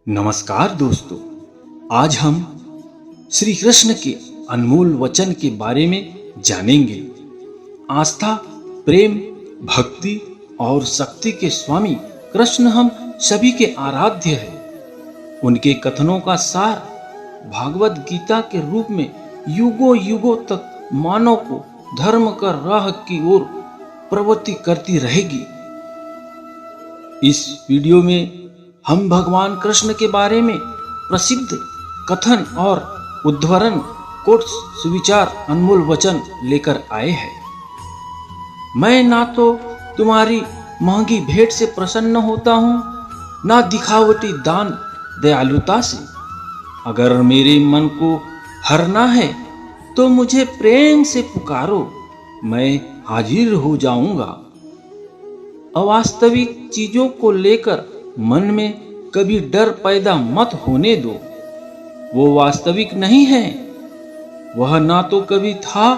नमस्कार दोस्तों, आज हम श्री कृष्ण के अनमोल वचन के बारे में जानेंगे। आस्था, प्रेम, भक्ति और शक्ति के स्वामी कृष्ण हम सभी के आराध्य हैं। उनके कथनों का सार भागवत गीता के रूप में युगों युगों तक मानव को धर्म का राह की ओर प्रवृत्ति करती रहेगी। इस वीडियो में हम भगवान कृष्ण के बारे में प्रसिद्ध कथन और उद्धरण कोट्स सुविचार अनमोल वचन लेकर आए हैं। मैं ना तो तुम्हारी महंगी भेंट से प्रसन्न होता हूँ, ना दिखावटी दान दयालुता से। अगर मेरे मन को हरना है तो मुझे प्रेम से पुकारो, मैं हाजिर हो जाऊंगा। अवास्तविक चीजों को लेकर मन में कभी डर पैदा मत होने दो। वो वास्तविक नहीं है। वह ना तो कभी था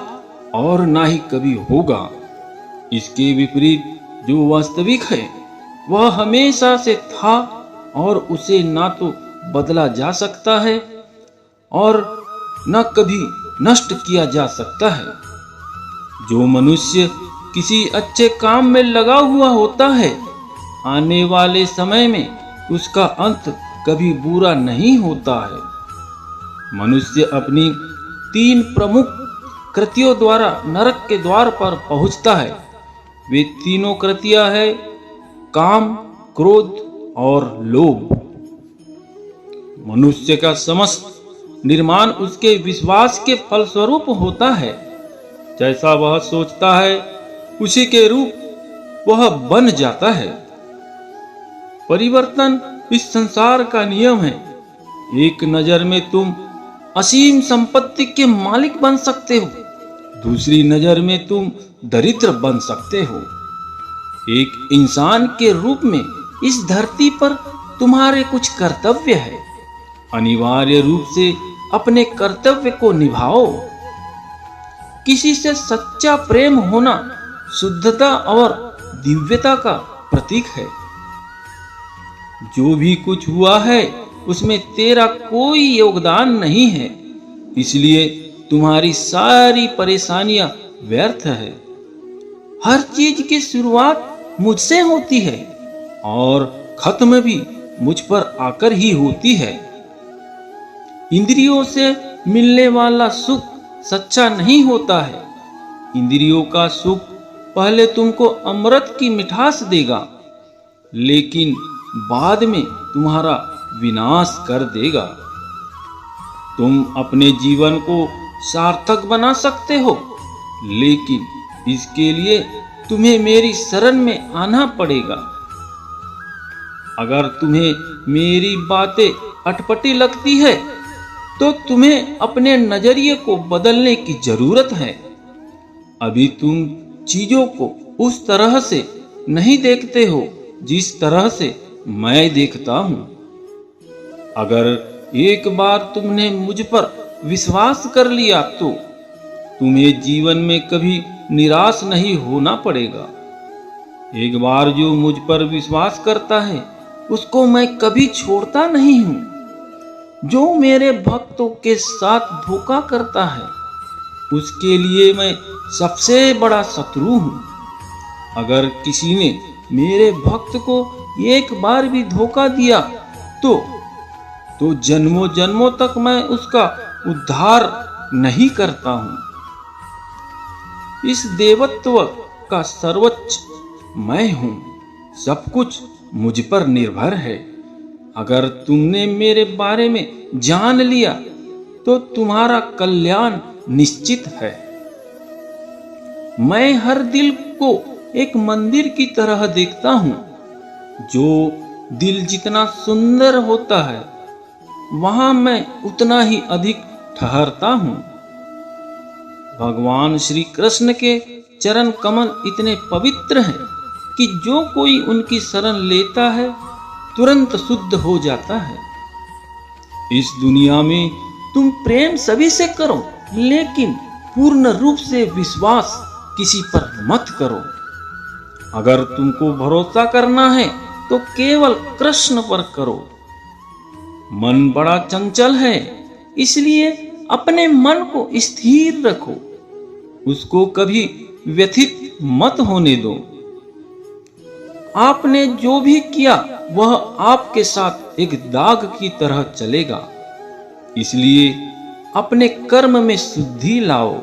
और ना ही कभी होगा। इसके विपरीत जो वास्तविक है वह हमेशा से था और उसे ना तो बदला जा सकता है और न कभी नष्ट किया जा सकता है। जो मनुष्य किसी अच्छे काम में लगा हुआ होता है, आने वाले समय में उसका अंत कभी बुरा नहीं होता है। मनुष्य अपनी 3 प्रमुख कृतियों द्वारा नरक के द्वार पर पहुंचता है। वे तीनों कृतियां है काम, क्रोध और लोभ। मनुष्य का समस्त निर्माण उसके विश्वास के फलस्वरूप होता है। जैसा वह सोचता है उसी के रूप वह बन जाता है। परिवर्तन इस संसार का नियम है। एक नजर में तुम असीम संपत्ति के मालिक बन सकते हो, दूसरी नजर में तुम दरिद्र बन सकते हो। एक इंसान के रूप में इस धरती पर तुम्हारे कुछ कर्तव्य है। अनिवार्य रूप से अपने कर्तव्य को निभाओ। किसी से सच्चा प्रेम होना शुद्धता और दिव्यता का प्रतीक है। जो भी कुछ हुआ है उसमें तेरा कोई योगदान नहीं है, इसलिए तुम्हारी सारी परेशानियां व्यर्थ है। हर चीज की शुरुआत मुझसे होती है और खत्म भी मुझ पर आकर ही होती है। इंद्रियों से मिलने वाला सुख सच्चा नहीं होता है। इंद्रियों का सुख पहले तुमको अमृत की मिठास देगा, लेकिन बाद में तुम्हारा विनाश कर देगा। तुम अपने जीवन को सार्थक बना सकते हो, लेकिन इसके लिए तुम्हें मेरी शरण में आना पड़ेगा। अगर तुम्हें मेरी बातें अटपटी लगती है तो तुम्हें अपने नजरिए को बदलने की जरूरत है। अभी तुम चीजों को उस तरह से नहीं देखते हो जिस तरह से मैं देखता हूं। अगर एक बार तुमने मुझ पर विश्वास कर लिया तो तुम्हें जीवन में कभी निराश नहीं होना पड़ेगा। एक बार जो मुझ पर विश्वास करता है उसको मैं कभी छोड़ता नहीं हूं। जो मेरे भक्तों के साथ धोखा करता है उसके लिए मैं सबसे बड़ा शत्रु हूं। अगर किसी ने मेरे भक्त को एक बार भी धोखा दिया तो जन्मों जन्मों तक मैं उसका उद्धार नहीं करता हूं। इस देवत्व का सर्वोच्च मैं हूं। सब कुछ मुझ पर निर्भर है। अगर तुमने मेरे बारे में जान लिया तो तुम्हारा कल्याण निश्चित है। मैं हर दिल को एक मंदिर की तरह देखता हूं। जो दिल जितना सुंदर होता है वहां मैं उतना ही अधिक ठहरता हूं। भगवान श्री कृष्ण के चरण कमल इतने पवित्र हैं कि जो कोई उनकी शरण लेता है तुरंत शुद्ध हो जाता है। इस दुनिया में तुम प्रेम सभी से करो, लेकिन पूर्ण रूप से विश्वास किसी पर मत करो। अगर तुमको भरोसा करना है तो केवल कृष्ण पर करो। मन बड़ा चंचल है, इसलिए अपने मन को स्थिर रखो, उसको कभी व्यथित मत होने दो। आपने जो भी किया वह आपके साथ एक दाग की तरह चलेगा, इसलिए अपने कर्म में शुद्धि लाओ।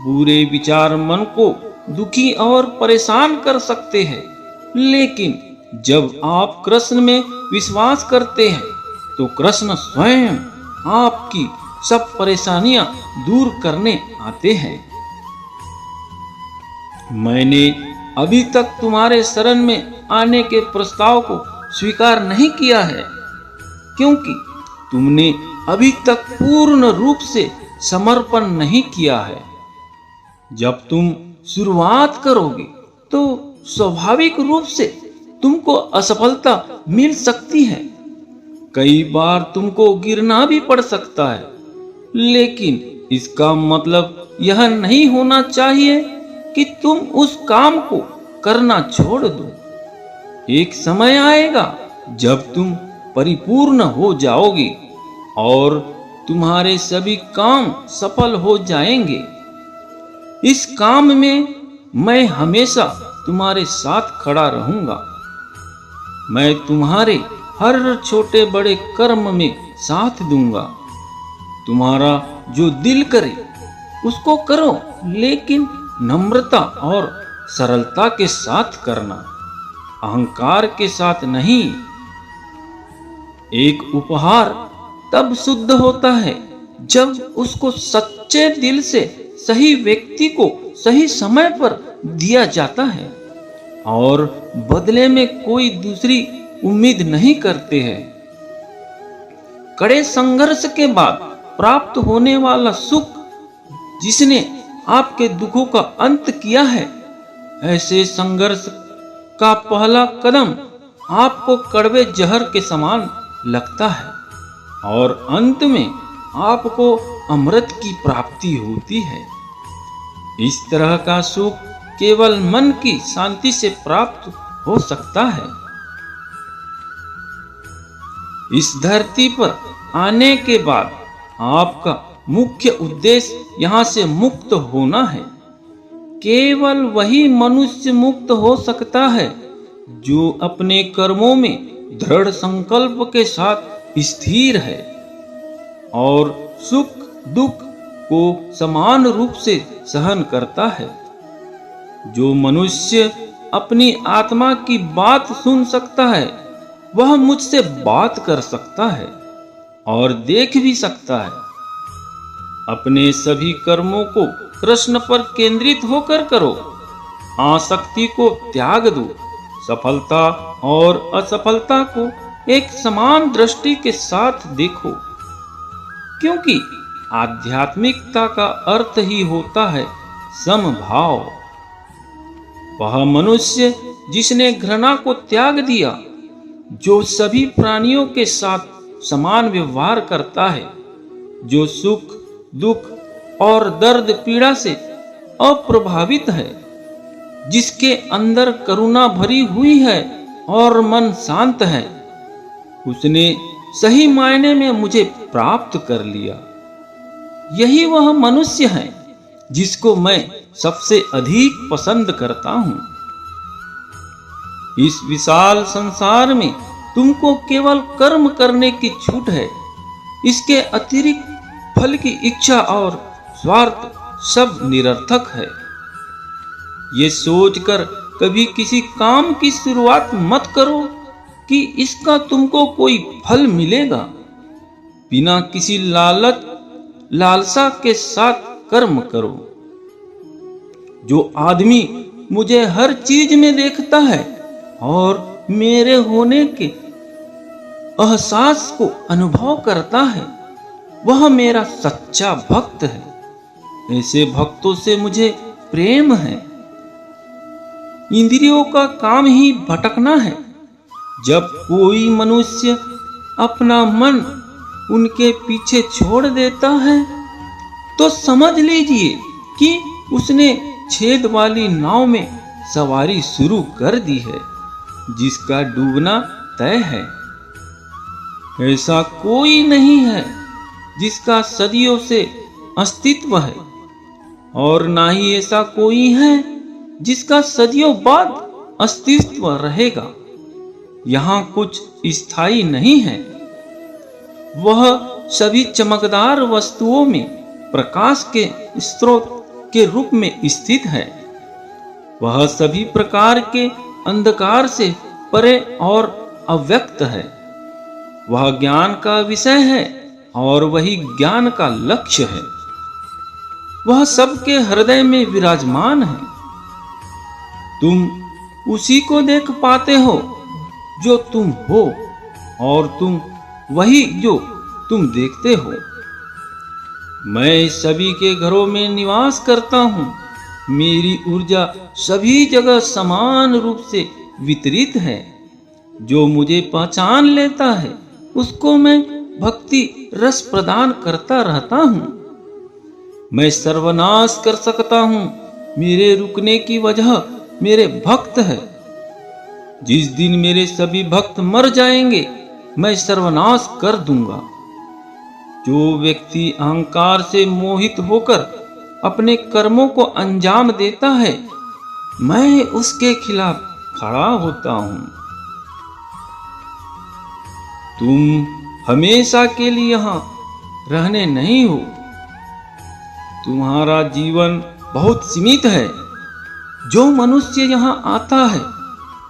बुरे विचार मन को दुखी और परेशान कर सकते हैं, लेकिन जब आप कृष्ण में विश्वास करते हैं तो कृष्ण स्वयं आपकी सब परेशानियां दूर करने आते हैं। मैंने अभी तक तुम्हारे शरण में आने के प्रस्ताव को स्वीकार नहीं किया है, क्योंकि तुमने अभी तक पूर्ण रूप से समर्पण नहीं किया है। जब तुम शुरुआत करोगे तो स्वाभाविक रूप से तुमको असफलता मिल सकती है। कई बार तुमको गिरना भी पड़ सकता है, लेकिन इसका मतलब यह नहीं होना चाहिए कि तुम उस काम को करना छोड़ दो। एक समय आएगा जब तुम परिपूर्ण हो जाओगे और तुम्हारे सभी काम सफल हो जाएंगे। इस काम में मैं हमेशा तुम्हारे साथ खड़ा रहूंगा। मैं तुम्हारे हर छोटे बड़े कर्म में साथ दूंगा। तुम्हारा जो दिल करे उसको करो, लेकिन नम्रता और सरलता के साथ करना, अहंकार के साथ नहीं। एक उपहार तब शुद्ध होता है जब उसको सच्चे दिल से सही व्यक्ति को सही समय पर दिया जाता है और बदले में कोई दूसरी उम्मीद नहीं करते हैं। कड़े संघर्ष के बाद प्राप्त होने वाला सुख जिसने आपके दुखों का अंत किया है, ऐसे संघर्ष का पहला कदम आपको कड़वे जहर के समान लगता है और अंत में आपको अमृत की प्राप्ति होती है। इस तरह का सुख केवल मन की शांति से प्राप्त हो सकता है। इस धरती पर आने के बाद आपका मुख्य उद्देश्य यहाँ से मुक्त होना है। केवल वही मनुष्य मुक्त हो सकता है जो अपने कर्मों में दृढ़ संकल्प के साथ स्थिर है और सुख दुख को समान रूप से सहन करता है। जो मनुष्य अपनी आत्मा की बात सुन सकता है वह मुझसे बात कर सकता है और देख भी सकता है। अपने सभी कर्मों को कृष्ण पर केंद्रित होकर करो, आसक्ति को त्याग दो, सफलता और असफलता को एक समान दृष्टि के साथ देखो, क्योंकि आध्यात्मिकता का अर्थ ही होता है समभाव। वह मनुष्य जिसने घृणा को त्याग दिया, जो सभी प्राणियों के साथ समान व्यवहार करता है, जो सुख दुख और दर्द पीड़ा से अप्रभावित है, जिसके अंदर करुणा भरी हुई है और मन शांत है, उसने सही मायने में मुझे प्राप्त कर लिया। यही वह मनुष्य है जिसको मैं सबसे अधिक पसंद करता हूं। इस विशाल संसार में तुमको केवल कर्म करने की छूट है। इसके अतिरिक्त फल की इच्छा और स्वार्थ सब निरर्थक है। ये सोचकर कभी किसी काम की शुरुआत मत करो कि इसका तुमको कोई फल मिलेगा। बिना किसी लालसा के साथ कर्म करो। जो आदमी मुझे हर चीज में देखता है और मेरे होने के एहसास को अनुभव करता है, वह मेरा सच्चा भक्त है। ऐसे भक्तों से मुझे प्रेम है। इंद्रियों का काम ही भटकना है। जब कोई मनुष्य अपना मन उनके पीछे छोड़ देता है तो समझ लीजिए कि उसने छेद वाली नाव में सवारी शुरू कर दी है, जिसका डूबना तय है। ऐसा कोई नहीं है जिसका सदियों से अस्तित्व है, और ना ही ऐसा कोई है जिसका सदियों बाद अस्तित्व रहेगा। यहाँ कुछ स्थायी नहीं है। वह सभी चमकदार वस्तुओं में प्रकाश के स्रोत के रूप में स्थित है। वह सभी प्रकार के अंधकार से परे और अव्यक्त है। वह ज्ञान का विषय है और वही ज्ञान का लक्ष्य है। वह सबके हृदय में विराजमान है। तुम उसी को देख पाते हो जो तुम हो, और तुम वही जो तुम देखते हो। मैं सभी के घरों में निवास करता हूँ। मेरी ऊर्जा सभी जगह समान रूप से वितरित है। जो मुझे पहचान लेता है उसको मैं भक्ति रस प्रदान करता रहता हूँ। मैं सर्वनाश कर सकता हूँ। मेरे रुकने की वजह मेरे भक्त है। जिस दिन मेरे सभी भक्त मर जाएंगे मैं सर्वनाश कर दूंगा। जो व्यक्ति अहंकार से मोहित होकर अपने कर्मों को अंजाम देता है, मैं उसके खिलाफ खड़ा होता हूं। तुम हमेशा के लिए यहां रहने नहीं हो। तुम्हारा जीवन बहुत सीमित है। जो मनुष्य यहां आता है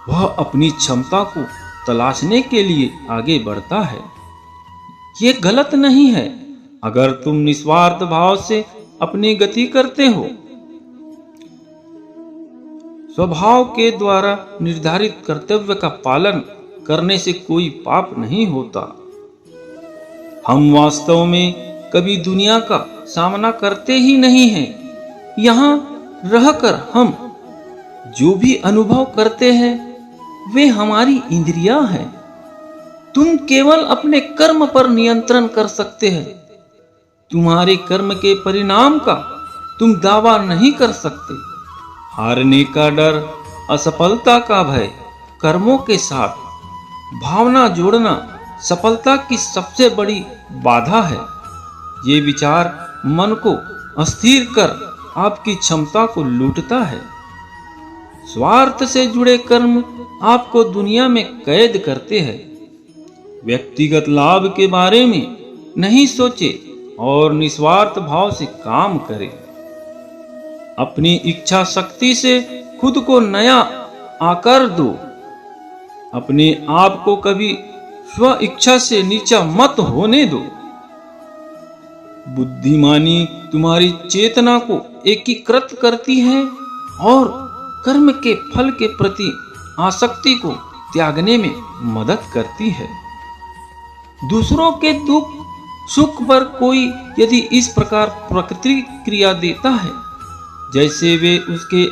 वह अपनी क्षमता को तलाशने के लिए आगे बढ़ता है। ये गलत नहीं है अगर तुम निस्वार्थ भाव से अपनी गति करते हो। स्वभाव के द्वारा निर्धारित कर्तव्य का पालन करने से कोई पाप नहीं होता। हम वास्तव में कभी दुनिया का सामना करते ही नहीं हैं। यहाँ रहकर हम जो भी अनुभव करते हैं वे हमारी इंद्रियां हैं। तुम केवल अपने कर्म पर नियंत्रण कर सकते हैं। तुम्हारे कर्म के परिणाम का तुम दावा नहीं कर सकते। हारने का डर, असफलता का भय, कर्मों के साथ भावना जोड़ना सफलता की सबसे बड़ी बाधा है। ये विचार मन को अस्थिर कर आपकी क्षमता को लूटता है। स्वार्थ से जुड़े कर्म आपको दुनिया में कैद करते हैं। व्यक्तिगत लाभ के बारे में नहीं सोचे और निस्वार्थ भाव से काम करें। अपनी इच्छा शक्ति से खुद को नया आकार दो। अपने आप को कभी स्व इच्छा से नीचा मत होने दो। बुद्धिमानी तुम्हारी चेतना को एकीकृत करती है और कर्म के फल के प्रति आसक्ति को त्यागने में मदद करती है। दूसरों के दुख सुख पर कोई यदि इस प्रकार प्रतिक्रिया देता है जैसे वे उसके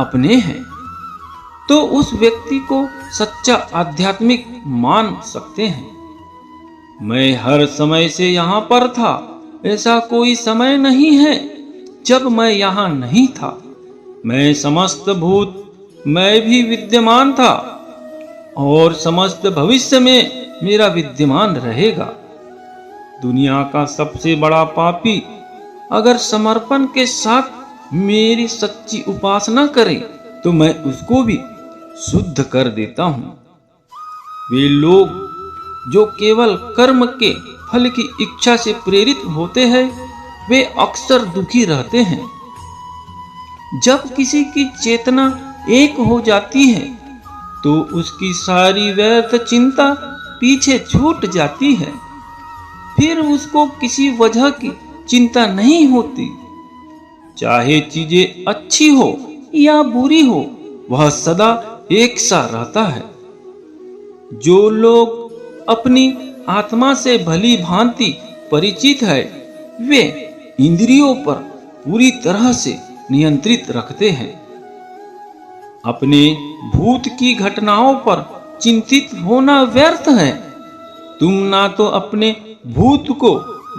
अपने हैं, तो उस व्यक्ति को सच्चा आध्यात्मिक मान सकते हैं। मैं हर समय से यहाँ पर था। ऐसा कोई समय नहीं है जब मैं यहाँ नहीं था। मैं समस्त भूत मैं भी विद्यमान था और समस्त भविष्य में मेरा विद्यमान रहेगा। दुनिया का सबसे बड़ा पापी अगर समर्पण के साथ मेरी सच्ची उपासना करे तो मैं उसको भी शुद्ध कर देता हूँ। वे लोग जो केवल कर्म के फल की इच्छा से प्रेरित होते हैं वे अक्सर दुखी रहते हैं। जब किसी की चेतना एक हो जाती है तो उसकी सारी व्यर्थ चिंता पीछे छूट जाती है। फिर उसको किसी वजह की चिंता नहीं होती। चाहे चीजें अच्छी हो या बुरी हो, वह सदा एक सा रहता है। जो लोग अपनी आत्मा से भली भांति परिचित है वे इंद्रियों पर पूरी तरह से नियंत्रित रखते हैं। अपने भूत की घटनाओं पर चिंतित होना व्यर्थ है। तुम ना तो अपने भूत को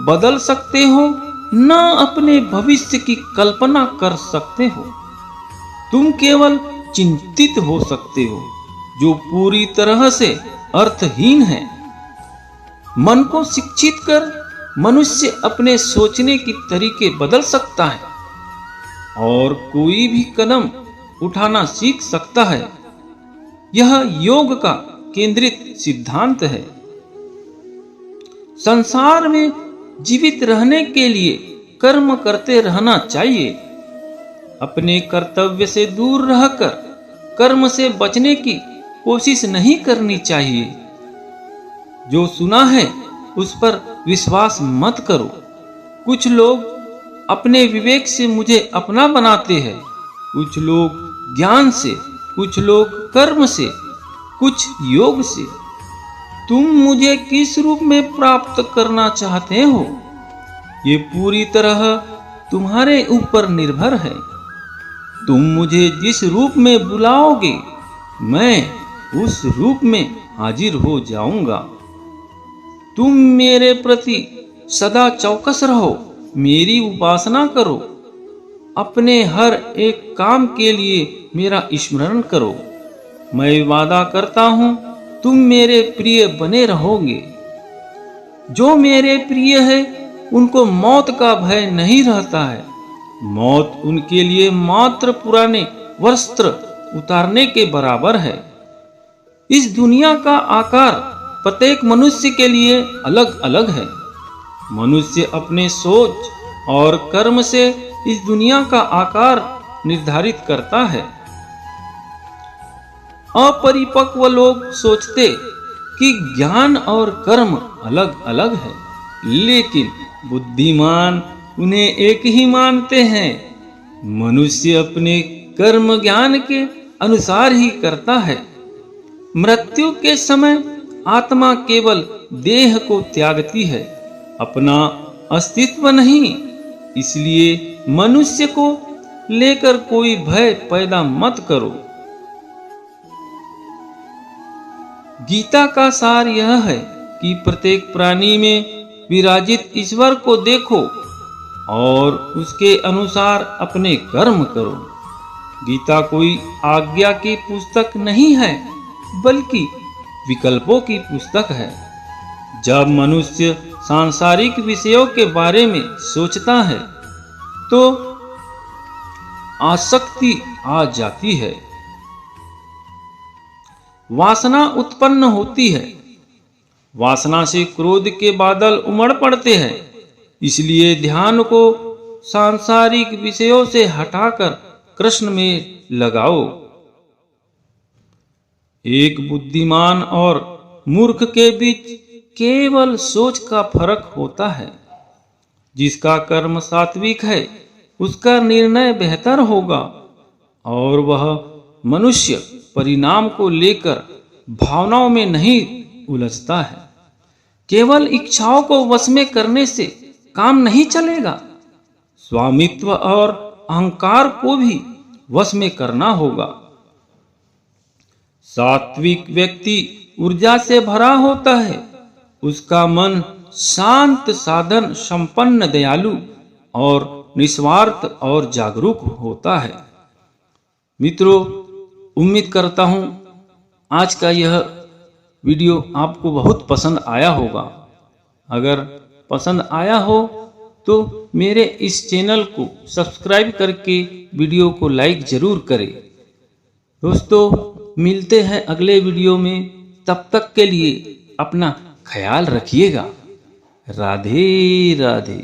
बदल सकते हो, ना अपने भविष्य की कल्पना कर सकते हो। तुम केवल चिंतित हो सकते हो जो पूरी तरह से अर्थहीन है। मन को शिक्षित कर मनुष्य अपने सोचने की तरीके बदल सकता है और कोई भी कदम उठाना सीख सकता है। यह योग का केंद्रित सिद्धांत है। संसार में जीवित रहने के लिए कर्म करते रहना चाहिए। अपने कर्तव्य से दूर रहकर कर्म से बचने की कोशिश नहीं करनी चाहिए। जो सुना है उस पर विश्वास मत करो। कुछ लोग अपने विवेक से मुझे अपना बनाते हैं, कुछ लोग ज्ञान से, कुछ लोग कर्म से, कुछ योग से। तुम मुझे किस रूप में प्राप्त करना चाहते हो, ये पूरी तरह तुम्हारे ऊपर निर्भर है। तुम मुझे जिस रूप में बुलाओगे मैं उस रूप में हाजिर हो जाऊंगा। तुम मेरे प्रति सदा चौकस रहो, मेरी उपासना करो। अपने हर एक काम के लिए मेरा स्मरण करो। मैं वादा करता हूं तुम मेरे प्रिय बने रहोगे। जो मेरे प्रिय है उनको मौत का भय नहीं रहता है। मौत उनके लिए मात्र पुराने वस्त्र उतारने के बराबर है। इस दुनिया का आकार प्रत्येक मनुष्य के लिए अलग अलग है। मनुष्य अपने सोच और कर्म से इस दुनिया का आकार निर्धारित करता है। अपरिपक्व लोग सोचते कि ज्ञान और कर्म अलग अलग है, लेकिन बुद्धिमान उन्हें एक ही मानते हैं। मनुष्य अपने कर्म ज्ञान के अनुसार ही करता है। मृत्यु के समय आत्मा केवल देह को त्यागती है, अपना अस्तित्व नहीं। इसलिए मनुष्य को लेकर कोई भय पैदा मत करो। गीता का सार यह है कि प्रत्येक प्राणी में विराजित ईश्वर को देखो और उसके अनुसार अपने कर्म करो। गीता कोई आज्ञा की पुस्तक नहीं है, बल्कि विकल्पों की पुस्तक है। जब मनुष्य सांसारिक विषयों के बारे में सोचता है तो आसक्ति आ जाती है, वासना उत्पन्न होती है। वासना से क्रोध के बादल उमड़ पड़ते हैं। इसलिए ध्यान को सांसारिक विषयों से हटाकर कृष्ण में लगाओ। एक बुद्धिमान और मूर्ख के बीच केवल सोच का फर्क होता है। जिसका कर्म सात्विक है उसका निर्णय बेहतर होगा और वह मनुष्य परिणाम को लेकर भावनाओं में नहीं उलझता है। केवल इच्छाओं को वश में करने से काम नहीं चलेगा। स्वामित्व और अहंकार को भी वश में करना होगा। सात्विक व्यक्ति ऊर्जा से भरा होता है। उसका मन शांत, साधन संपन्न, दयालु और निस्वार्थ और जागरूक होता है। मित्रों, उम्मीद करता हूं आज का यह वीडियो आपको बहुत पसंद आया होगा। अगर पसंद आया हो तो मेरे इस चैनल को सब्सक्राइब करके वीडियो को लाइक जरूर करें। दोस्तों, मिलते हैं अगले वीडियो में। तब तक के लिए अपना ख्याल रखिएगा। राधे राधे।